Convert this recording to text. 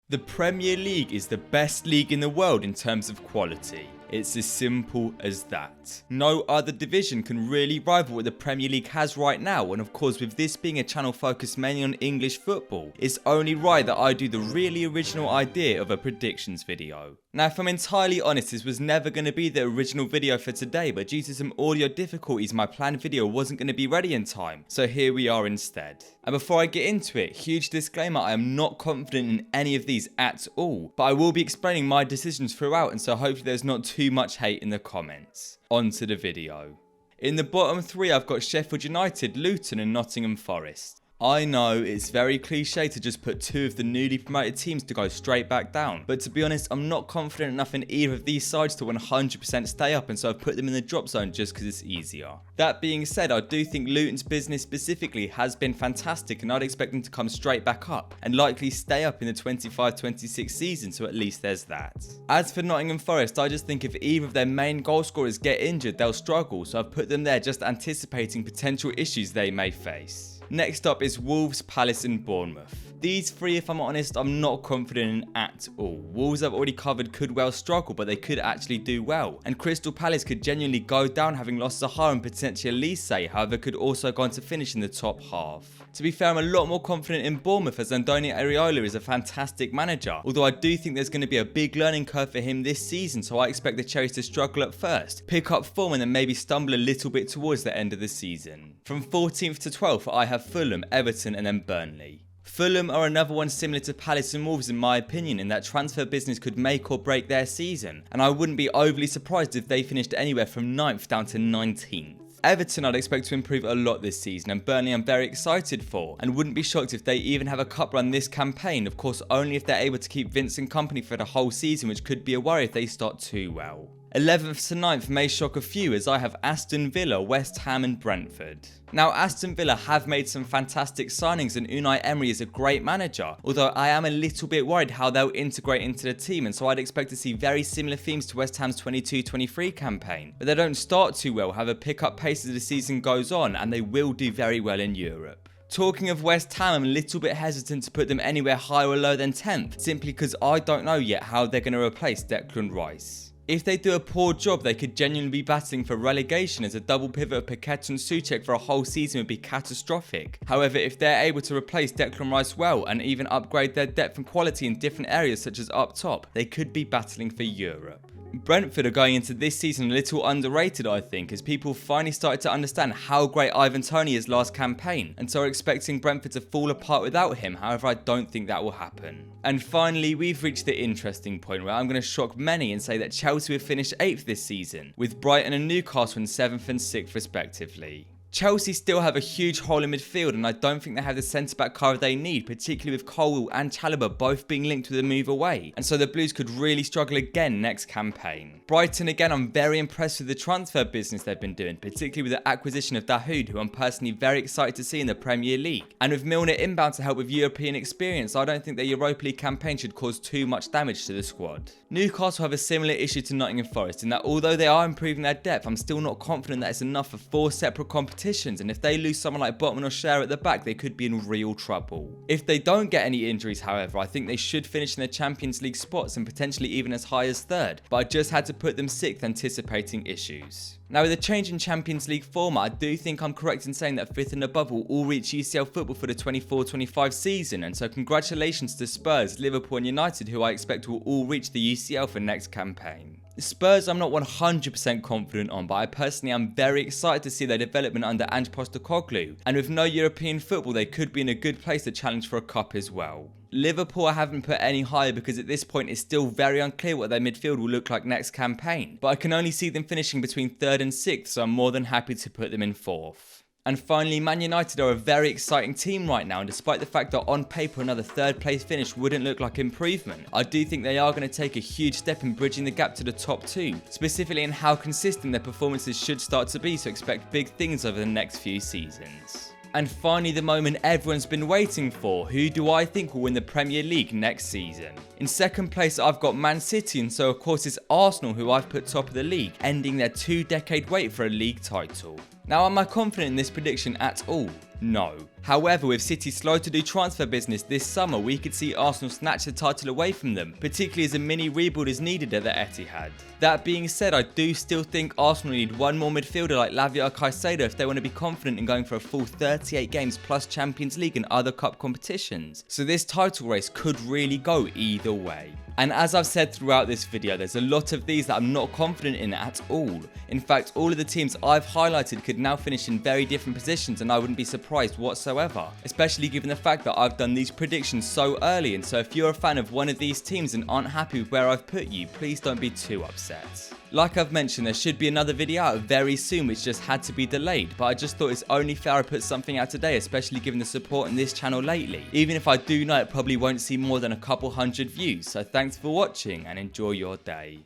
The Premier League is the best league in the world in terms of quality. It's as simple as that. No other division can really rival what the Premier League has right now, and of course with this being a channel focused mainly on English football, it's only right that I do the really original idea of a predictions video. Now if I'm entirely honest, this was never going to be the original video for today, but due to some audio difficulties my planned video wasn't going to be ready in time, so here we are instead. And before I get into it, huge disclaimer, I am not confident in any of these at all, but I will be explaining my decisions throughout, and so hopefully there's not too much hate in the comments. On to the video. In the bottom three I've got Sheffield United, Luton and Nottingham Forest. I know it's very cliche to just put two of the newly promoted teams to go straight back down, but to be honest I'm not confident enough in either of these sides to 100% stay up, and so I've put them in the drop zone just because it's easier. That being said, I do think Luton's business specifically has been fantastic, and I'd expect them to come straight back up and likely stay up in the 25-26 season, so at least there's that. As for Nottingham Forest, I just think if either of their main goal scorers get injured they'll struggle, so I've put them there just anticipating potential issues they may face. Next up is Wolves, Palace and Bournemouth. These three, if I'm honest, I'm not confident in at all. Wolves I've already covered could well struggle, but they could actually do well. And Crystal Palace could genuinely go down having lost Zaha and potentially Elise, however could also go on to finish in the top half. To be fair, I'm a lot more confident in Bournemouth as Andoni Iraola is a fantastic manager, although I do think there's going to be a big learning curve for him this season, so I expect the Cherries to struggle at first, pick up form and then maybe stumble a little bit towards the end of the season. From 14th to 12th I have Fulham, Everton and then Burnley. Fulham are another one similar to Palace and Wolves in my opinion, in that transfer business could make or break their season, and I wouldn't be overly surprised if they finished anywhere from 9th down to 19th. Everton I'd expect to improve a lot this season, and Burnley I'm very excited for, and wouldn't be shocked if they even have a cup run this campaign, of course only if they're able to keep Vincent company for the whole season, which could be a worry if they start too well. 11th to 9th may shock a few, as I have Aston Villa, West Ham and Brentford. Now Aston Villa have made some fantastic signings and Unai Emery is a great manager, although I am a little bit worried how they'll integrate into the team, and so I'd expect to see very similar themes to West Ham's 22-23 campaign. But they don't start too well, however pick up pace as the season goes on, and they will do very well in Europe. Talking of West Ham, I'm a little bit hesitant to put them anywhere higher or lower than 10th, simply because I don't know yet how they're going to replace Declan Rice. If they do a poor job, they could genuinely be battling for relegation, as a double pivot of Paqueta and Souček for a whole season would be catastrophic. However, if they're able to replace Declan Rice well and even upgrade their depth and quality in different areas such as up top, they could be battling for Europe. Brentford are going into this season a little underrated I think, as people finally started to understand how great Ivan Toney is last campaign, and so are expecting Brentford to fall apart without him, however I don't think that will happen. And finally we've reached the interesting point where I'm going to shock many and say that Chelsea have finished 8th this season, with Brighton and Newcastle in 7th and 6th respectively. Chelsea still have a huge hole in midfield, and I don't think they have the centre-back cover they need, particularly with Colwill and Chalobah both being linked with a move away, and so the Blues could really struggle again next campaign. Brighton again, I'm very impressed with the transfer business they've been doing, particularly with the acquisition of Dahoud, who I'm personally very excited to see in the Premier League. And with Milner inbound to help with European experience, I don't think their Europa League campaign should cause too much damage to the squad. Newcastle have a similar issue to Nottingham Forest in that although they are improving their depth, I'm still not confident that it's enough for 4 separate competitions, and if they lose someone like Botman or Schär at the back, they could be in real trouble. If they don't get any injuries, however, I think they should finish in the Champions League spots and potentially even as high as 3rd, but I just had to put them 6th anticipating issues. Now with a change in Champions League format, I do think I'm correct in saying that 5th and above will all reach UCL football for the 24-25 season, and so congratulations to Spurs, Liverpool and United, who I expect will all reach the UCL for next campaign. Spurs I'm not 100% confident on, but I personally am very excited to see their development under Ange Postecoglou, and with no European football they could be in a good place to challenge for a cup as well. Liverpool I haven't put any higher because at this point it's still very unclear what their midfield will look like next campaign, but I can only see them finishing between 3rd and 6th, so I'm more than happy to put them in 4th. And finally, Man United are a very exciting team right now, and despite the fact that on paper another 3rd place finish wouldn't look like improvement, I do think they are going to take a huge step in bridging the gap to the top 2, specifically in how consistent their performances should start to be, so expect big things over the next few seasons. And finally, the moment everyone's been waiting for, who do I think will win the Premier League next season? In 2nd place I've got Man City, and so of course it's Arsenal who I've put top of the league, ending their 2-decade wait for a league title. Now am I confident in this prediction at all? No. However, with City slow to do transfer business this summer, we could see Arsenal snatch the title away from them, particularly as a mini rebuild is needed at the Etihad. That being said, I do still think Arsenal need one more midfielder like Lavia or Caicedo if they want to be confident in going for a full 38 games plus Champions League and other cup competitions. So this title race could really go either way. And as I've said throughout this video, there's a lot of these that I'm not confident in at all. In fact, all of the teams I've highlighted could now finish in very different positions and I wouldn't be surprised whatsoever. Especially given the fact that I've done these predictions so early, and so if you're a fan of one of these teams and aren't happy with where I've put you, please don't be too upset. Like I've mentioned, there should be another video out very soon which just had to be delayed, but I just thought it's only fair I put something out today, especially given the support in this channel lately. Even if I do know it probably won't see more than a couple hundred views, so thanks for watching and enjoy your day.